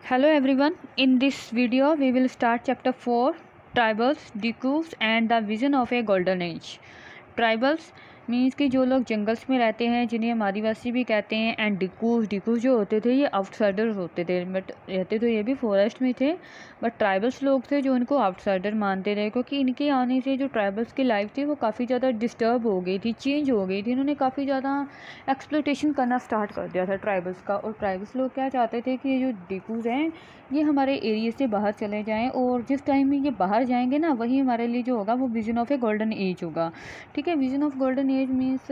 Hello everyone, in this video we will start chapter 4 Tribals, Dikus and the Vision of a Golden Age. Tribals means कि जो लोग jungles में रहते हैं जिन्हें हम आदिवासी भी कहते हैं, एंड डिकूज जो होते थे ये आउटसाइडर्स होते थे, बट रहते तो ये भी फॉरेस्ट में थे, बट ट्राइबल्स लोग थे जो इनको आउटसाइडर मानते रहे, क्योंकि इनके आने से जो ट्राइबल्स की लाइफ थी वो काफ़ी ज़्यादा डिस्टर्ब हो गई थी, चेंज हो गई थी। इन्होंने काफ़ी ज़्यादा एक्सप्लोटेशन करना स्टार्ट कर दिया था ट्राइबल्स का, और ट्राइबल्स लोग क्या चाहते थे कि ये जो डिकूज हैं ये हमारे एरिया से बाहर चले जाएं, और जिस टाइम में ये बाहर जाएंगे ना वही हमारे लिए जो होगा वो vision of a golden age होगा। ठीक है, vision of golden age means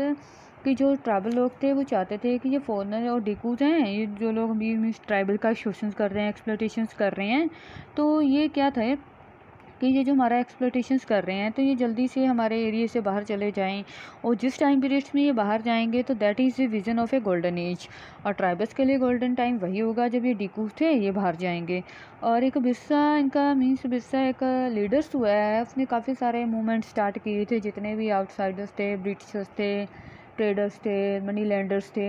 कि जो ट्राइबल लोग थे वो चाहते थे कि ये फॉरेनर और डिकूज हैं, ये जो लोग भी मीन्स ट्राइबल का शोषण कर रहे हैं, एक्सप्लोटेशंस कर रहे हैं, तो ये क्या था कि ये जो हमारा एक्सप्लोटेशंस कर रहे हैं तो ये जल्दी से हमारे एरिया से बाहर चले जाएं, और जिस टाइम पीरियड्स में ये बाहर जाएंगे तो that is the vision of a golden as. और ट्राइबल्स के लिए गोल्डन टाइम वही होगा जब ये डिकूज थे ये बाहर जाएंगे। और एक बिरसा इनका मीन्स बिरसा एक लीडर्स हुआ है, उसने काफ़ी सारे मूवमेंट स्टार्ट किए थे, जितने भी आउटसाइडर्स थे, ब्रिटिशर्स थे, ट्रेडर्स थे, मनी लैंडर्स थे,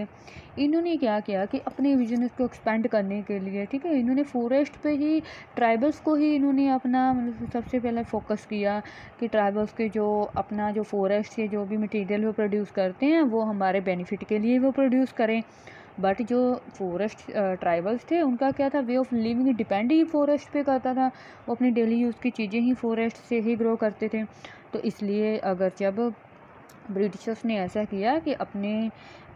इन्होंने क्या किया कि अपने बिजनेस को एक्सपेंड करने के लिए, ठीक है, इन्होंने फॉरेस्ट पे ही ट्राइबल्स को ही इन्होंने अपना मतलब सबसे पहले फोकस किया कि ट्राइबल्स के जो अपना जो फॉरेस्ट से जो भी मटेरियल वो प्रोड्यूस करते हैं वो हमारे बेनिफिट के लिए वो प्रोड्यूस करें। बट जो फॉरेस्ट ट्राइबल्स थे उनका क्या था, way of living depend he forest पे करता था, वो अपनी डेली यूज़ की चीज़ें ही फॉरेस्ट से ही ग्रो करते थे। तो इसलिए अगर जब ब्रिटिशर्स ने ऐसा किया कि अपने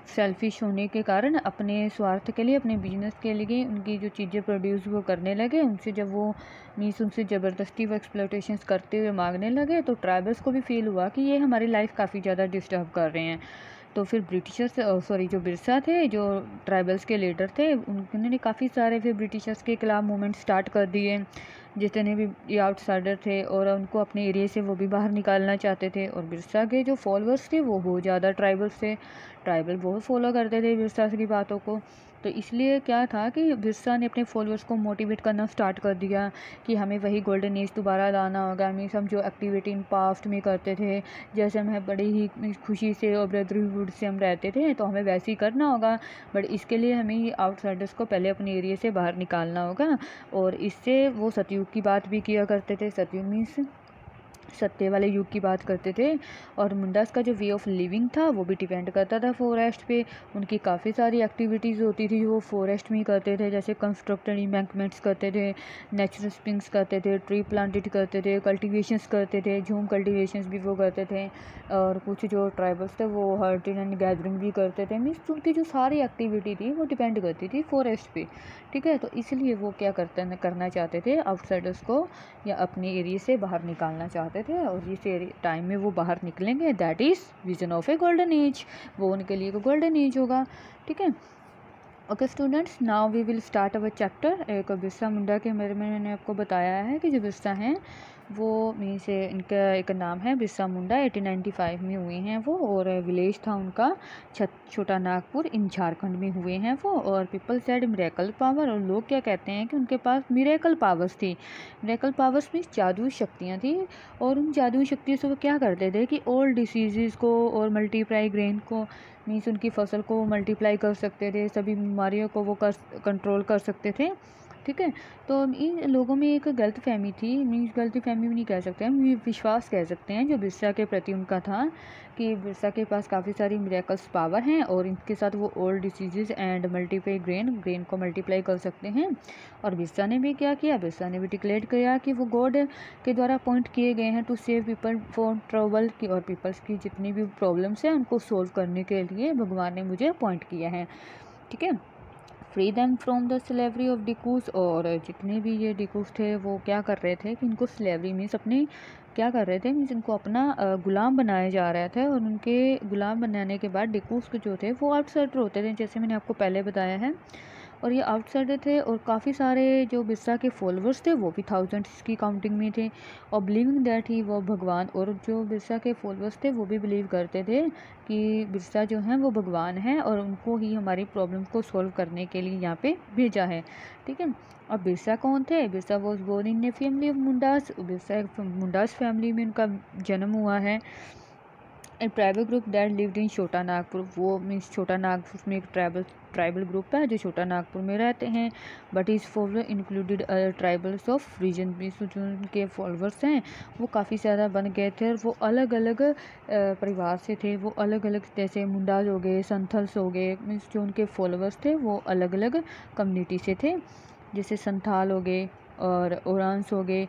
सेल्फिश होने के कारण अपने स्वार्थ के लिए, अपने बिजनेस के लिए उनकी जो चीज़ें प्रोड्यूस वो करने लगे, उनसे जब वो मीन्स उनसे ज़बरदस्ती वो एक्सप्लोटेशंस करते हुए मांगने लगे, तो ट्राइबल्स को भी फील हुआ कि ये हमारी लाइफ काफ़ी ज़्यादा डिस्टर्ब कर रहे हैं। तो फिर ब्रिटिशर्स जो बिरसा थे, जो ट्राइबल्स के लीडर थे, उन्होंने काफ़ी सारे फिर ब्रिटिशर्स के खिलाफ मूवमेंट स्टार्ट कर दिए, जितने भी ये आउटसाइडर थे, और उनको अपने एरिया से वो भी बाहर निकालना चाहते थे। और बिरसा के जो फॉलोअर्स थे वो बहुत ज़्यादा ट्राइबल्स थे, ट्राइबल बहुत फॉलो करते थे बिरसा की बातों को। तो इसलिए क्या था कि बिरसा ने अपने फॉलोअर्स को मोटिवेट करना स्टार्ट कर दिया कि हमें वही गोल्डन एज दोबारा लाना होगा। मीन्स हम जो एक्टिविटी इन पास्ट में करते थे, जैसे हमें बड़ी ही खुशी से और ब्रदरहुड से हम रहते थे, तो हमें वैसे ही करना होगा, बट इसके लिए हमें ये आउटसाइडर्स को पहले अपने एरिया से बाहर निकालना होगा। और इससे वो सतयुग की बात भी किया करते थे, सतयुग मीन्स सत्य वाले युग की बात करते थे। और मुंडास का जो वे ऑफ लिविंग था वो भी डिपेंड करता था फॉरेस्ट पे, उनकी काफ़ी सारी एक्टिविटीज़ होती थी जो वो फॉरेस्ट में ही करते थे, जैसे कंस्ट्रक्टेड इम्बैंकमेंट्स करते थे, नेचुरल स्प्रिंग्स करते थे, ट्री प्लांटेड करते थे, कल्टिवेशंस करते थे, झूम कल्टिवेशंस भी वो करते थे। और कुछ जो ट्राइबल्स थे वो हर्टिंग एंड गैदरिंग भी करते थे। मीन्स उनकी जो सारी एक्टिविटी थी वो डिपेंड करती थी फॉरेस्ट पे, ठीक है। तो इसलिए वो क्या करना चाहते थे, आउटसाइडर्स को या अपने एरिया से बाहर निकालना चाहते थे, और जिस टाइम में वो बाहर निकलेंगे that is vision of a golden age, वो उनके लिए गोल्डन एज होगा, ठीक है। Okay students, now we will start our chapter. एक बिरसा मुंडा के बारे में मैंने आपको बताया है कि जो बिरसा हैं वो मीन्स इनका एक नाम है बिरसा मुंडा, 1895 में हुए हैं वो, और विलेज था उनका छोटा नागपुर इन झारखंड में हुए हैं वो। और पीपल सेड मिरेकल पावर, और लोग क्या कहते हैं कि उनके पास मिरेकल पावर्स थी। मिरेकल पावर्स मीन्स जादुई शक्तियाँ थी, और उन जादुई शक्तियों से वो क्या करते थे कि ऑल डिसीज़ को और मल्टीप्लाई ग्रेन को, मीन्स उनकी फसल को मल्टीप्लाई कर सकते थे, सभी बीमारियों को वो कंट्रोल कर सकते थे, ठीक है। तो इन लोगों में एक गलत फहमी थी, मीन्स गलत फहमी भी नहीं कह सकते हम, ये विश्वास कह सकते हैं जो बिरसा के प्रति उनका था कि बिरसा के पास काफ़ी सारी मिरेकल्स पावर हैं, और इनके साथ वो old diseases and multiply grain को मल्टीप्लाई कर सकते हैं। और बिरसा ने भी क्या किया, बिरसा ने भी डिक्लेयर किया कि वो गॉड के द्वारा अपॉइंट किए गए हैं to save people for trouble की, और पीपल्स की जितनी भी प्रॉब्लम्स हैं उनको सोल्व करने के लिए भगवान ने मुझे अपॉइंट किया है, ठीक है। Free them from the slavery of dikus, और जितने भी ये डिकूज थे वो क्या कर रहे थे कि इनको स्लेवरी मीन्स अपने क्या कर रहे थे, मीन्स इनको अपना गुलाम बनाया जा रहा था। और उनके गुलाम बनाने के बाद डिकूज के जो थे वो आउटसाइडर होते थे, जैसे मैंने आपको पहले बताया है। और ये आउटसाइडर थे, और काफ़ी सारे जो बिरसा के फॉलोअर्स थे वो भी थाउजेंड्स की काउंटिंग में थे, और बिलीविंग दैट ही वो भगवान, और जो बिरसा के फॉलोअर्स थे वो भी बिलीव करते थे कि बिरसा जो हैं वो भगवान हैं, और उनको ही हमारी प्रॉब्लम को सॉल्व करने के लिए यहाँ पे भेजा है, ठीक है। अब बिरसा कौन थे, Birsa was born in a family of Mundas, Birsa एक मुंडास फैमिली में उनका जन्म हुआ है। A tribal group that lived in Chhota Nagpur, वो मीन्स छोटा नागपुर में एक ट्राइबल ग्रुप है जो छोटा नागपुर में रहते हैं। But his follower included tribals of region, means जो उनके फॉलोअर्स हैं वो काफ़ी ज़्यादा बन गए थे और वो अलग अलग परिवार से थे। वो अलग अलग जैसे मुंडाज हो गए, संथल्स हो गए, मीन्स जो उनके फॉलोअर्स थे वो अलग अलग कम्युनिटी से थे, जैसे संथाल हो गए और ओरांस हो गए।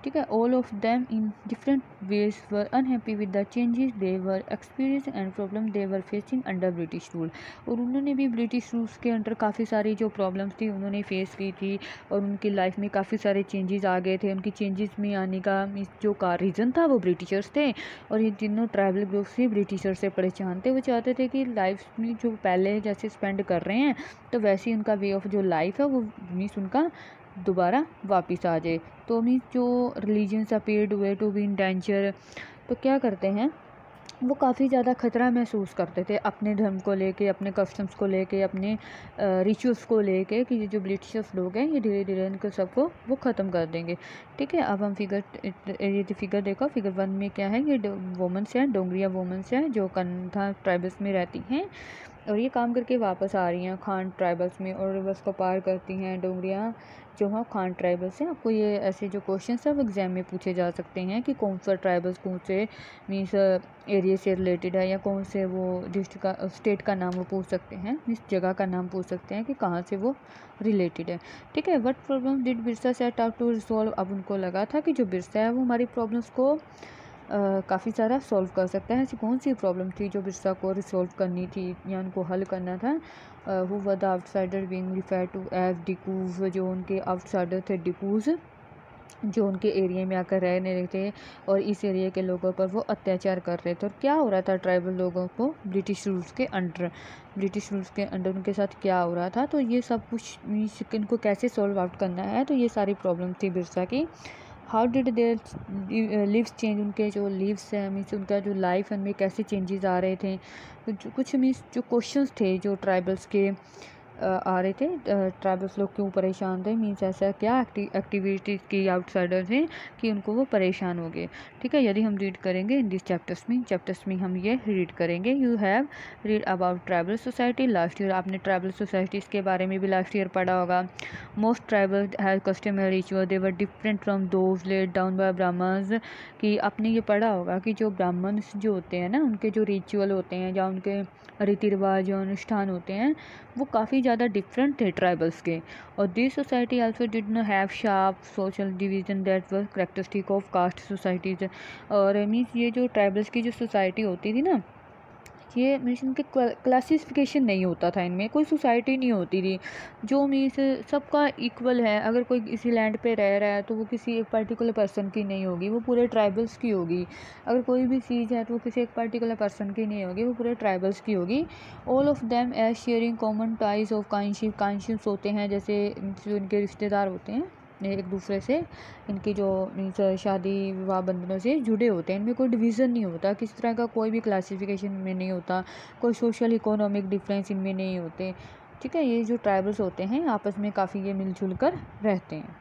ठीक है, all of them in different ways were unhappy with the changes they were experience and problem they were facing under British rule. और उन्होंने भी ब्रिटिश रूल्स के अंडर काफ़ी सारी जो प्रॉब्लम्स थी उन्होंने फेस की थी और उनकी लाइफ में काफ़ी सारे चेंजेस आ गए थे। उनकी चेंजेस में आने का जो का रीज़न था वो ब्रिटिशर्स थे और ये तीनों ट्राइबल ग्रुप्स भी ब्रिटिशर्स से परेशान थे। वो चाहते थे कि लाइफ में जो पहले जैसे स्पेंड कर रहे हैं तो वैसे ही उनका वे ऑफ जो लाइफ है वो मीन्स उनका दोबारा वापस आ जाए। तो मीन्स जो रिलीजन्स अपीयर्ड हुए टू बी इन डेंजर, तो क्या करते हैं वो काफ़ी ज़्यादा ख़तरा महसूस करते थे अपने धर्म को लेके, अपने कस्टम्स को लेके, अपने रिचुअल्स को लेके कि ये जो ब्रिटिशर्स लोग हैं ये धीरे धीरे इनको सबको वो ख़त्म कर देंगे। ठीक है, अब हम फिगर देखो, फिगर 1 में क्या है, ये वुमेंस हैं, डोंगरिया वुमेंस हैं जो कंधा ट्राइबल्स में रहती हैं और ये काम करके वापस आ रही हैं खान ट्राइबल्स में और रिवर्स को पार करती हैं डोंगरिया जो हाँ खान ट्राइबल्स हैं। आपको ये ऐसे जो क्वेश्चन है वो एग्जाम में पूछे जा सकते हैं कि कौन सा ट्राइबल्स कौन से मीन्स एरिया से रिलेटेड है या कौन से वो डिस्ट्रिक्ट का स्टेट का नाम वो पूछ सकते हैं, मीन्स जगह का नाम पूछ सकते हैं कि कहाँ से वो रिलेटेड है। ठीक है, what problem did Birsa set out to resolve, अब उनको लगा था कि जो बिरसा है वो हमारी प्रॉब्लम्स को काफ़ी सारा सॉल्व कर सकता है। ऐसी कौन सी प्रॉब्लम थी जो बिरसा को रिसॉल्व करनी थी या उनको हल करना था। Who were the outsider being refer to as dikus, जो उनके आउटसाइडर थे डिकूज जो उनके एरिया में आकर रहने रहे थे और इस एरिया के लोगों पर वो अत्याचार कर रहे थे। और क्या हो रहा था ट्राइबल लोगों को ब्रिटिश रूल्स के अंडर उनके साथ क्या हो रहा था, तो ये सब कुछ इनको कैसे सॉल्व आउट करना है, तो ये सारी प्रॉब्लम थी बिरसा की। How did their lives change, उनके जो लिव्स हैं मीन्स उनका जो लाइफ है उनमें कैसे चेंजेस आ रहे थे। तो जो कुछ मीन्स जो क्वेश्चंस थे जो ट्राइबल्स के आ रहे थे, ट्राइबल्स लोग क्यों परेशान थे, मीन्स ऐसा क्या एक्टिविटीज़ की आउटसाइडर्स हैं कि उनको वो परेशान हो गए। ठीक है, यदि हम रीड करेंगे इन दिस चैप्टर्स में हम ये रीड करेंगे। You have read about tribal society last year, आपने ट्राइबल सोसाइटीज़ के बारे में भी लास्ट ईयर पढ़ा होगा। Most tribal have custom ritual they were different from those laid down by Brahmans, कि आपने ये पढ़ा होगा कि जो ब्राह्मण्स जो होते हैं ना उनके जो रिचुअल होते हैं या उनके रीति रिवाज या अनुष्ठान होते हैं वो काफ़ी ज़्यादा डिफरेंट थे ट्राइबल्स के। और this society also did not have sharp social division that was characteristic of caste societies. और मीन्स ये जो ट्राइबल्स की जो सोसाइटी होती थी ना, ये मीन्स इनके क्लासिफिकेशन नहीं होता था, इनमें कोई सोसाइटी नहीं होती थी जो मीन्स सबका इक्वल है। अगर कोई किसी लैंड पे रह रहा है तो वो किसी एक पर्टिकुलर पर्सन की नहीं होगी, वो पूरे ट्राइबल्स की होगी। अगर कोई भी चीज़ है तो वो किसी एक पर्टिकुलर पर्सन की नहीं होगी, वो पूरे ट्राइबल्स की होगी। All of them as sharing common ties of kinships होते हैं, जैसे जो इनके रिश्तेदार होते हैं एक दूसरे से, इनकी जो मीन्स शादी विवाह बंधनों से जुड़े होते हैं। इनमें कोई डिवीज़न नहीं होता, किसी तरह का कोई भी क्लासिफिकेशन में नहीं होता, कोई सोशल इकोनॉमिक डिफरेंस इनमें नहीं होते। ठीक है, ये जो ट्राइबल्स होते हैं आपस में काफ़ी ये मिलजुल कर रहते हैं।